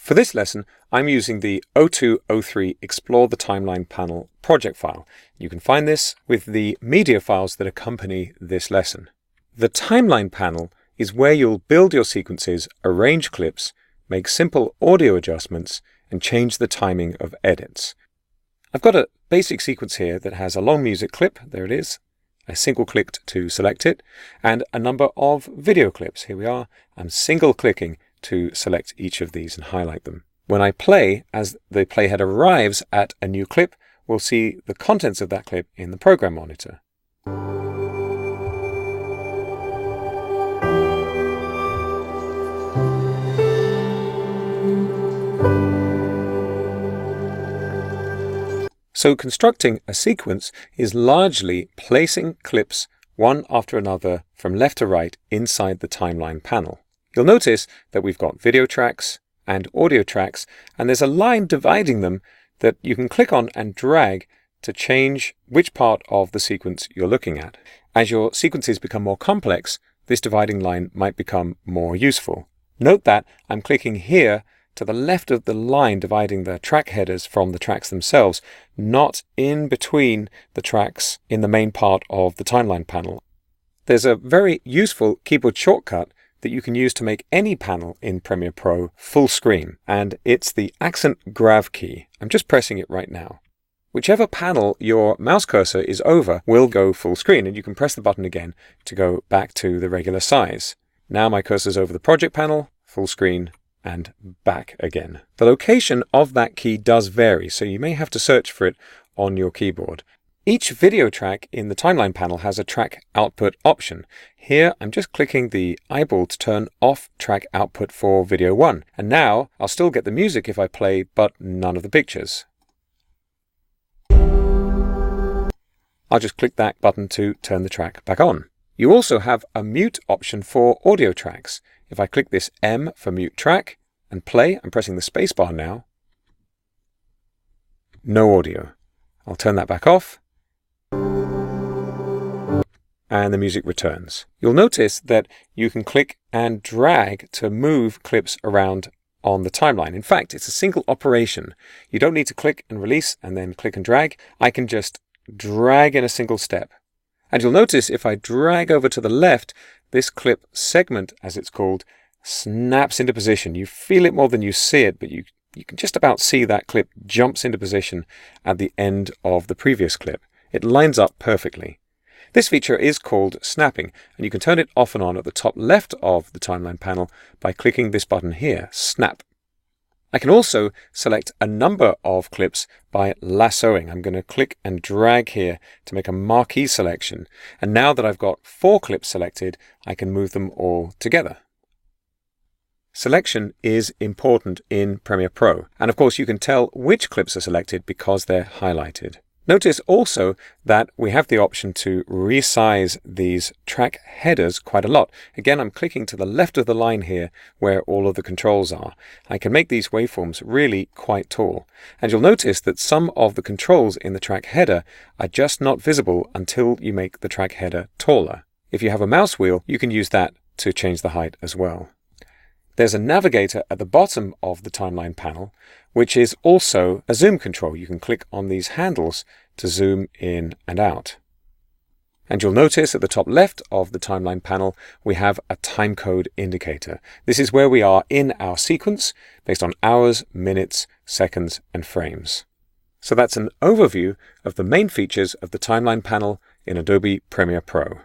For this lesson, I'm using the 0203 Explore the Timeline Panel project file. You can find this with the media files that accompany this lesson. The timeline panel is where you'll build your sequences, arrange clips, make simple audio adjustments, and change the timing of edits. I've got a basic sequence here that has a long music clip, there it is. I single-clicked to select it, and a number of video clips. Here we are. I'm single-clicking to select each of these and highlight them. When I play, as the playhead arrives at a new clip, we'll see the contents of that clip in the program monitor. So constructing a sequence is largely placing clips one after another from left to right inside the timeline panel. You'll notice that we've got video tracks and audio tracks, and there's a line dividing them that you can click on and drag to change which part of the sequence you're looking at. As your sequences become more complex, this dividing line might become more useful. Note that I'm clicking here to the left of the line dividing the track headers from the tracks themselves, not in between the tracks in the main part of the timeline panel. There's a very useful keyboard shortcut that you can use to make any panel in Premiere Pro full screen, and it's the accent grav key. I'm just pressing it right now. Whichever panel your mouse cursor is over will go full screen, and you can press the button again to go back to the regular size. Now my cursor's over the project panel, full screen, and back again. The location of that key does vary, so you may have to search for it on your keyboard. Each video track in the timeline panel has a track output option. Here I'm just clicking the eyeball to turn off track output for video 1. And now I'll still get the music if I play, but none of the pictures. I'll just click that button to turn the track back on. You also have a mute option for audio tracks. If I click this M for mute track and play, I'm pressing the spacebar now. No audio. I'll turn that back off. And the music returns. You'll notice that you can click and drag to move clips around on the timeline. In fact, it's a single operation. You don't need to click and release and then click and drag. I can just drag in a single step. And you'll notice if I drag over to the left, this clip segment, as it's called, snaps into position. You feel it more than you see it, but you can just about see that clip jumps into position at the end of the previous clip. It lines up perfectly. This feature is called snapping, and you can turn it off and on at the top left of the timeline panel by clicking this button here, Snap. I can also select a number of clips by lassoing. I'm going to click and drag here to make a marquee selection. And now that I've got 4 clips selected, I can move them all together. Selection is important in Premiere Pro. And of course, you can tell which clips are selected because they're highlighted. Notice also that we have the option to resize these track headers quite a lot. Again, I'm clicking to the left of the line here where all of the controls are. I can make these waveforms really quite tall. And you'll notice that some of the controls in the track header are just not visible until you make the track header taller. If you have a mouse wheel, you can use that to change the height as well. There's a navigator at the bottom of the timeline panel, which is also a zoom control. You can click on these handles to zoom in and out. And you'll notice at the top left of the timeline panel, we have a timecode indicator. This is where we are in our sequence based on hours, minutes, seconds, and frames. So that's an overview of the main features of the timeline panel in Adobe Premiere Pro.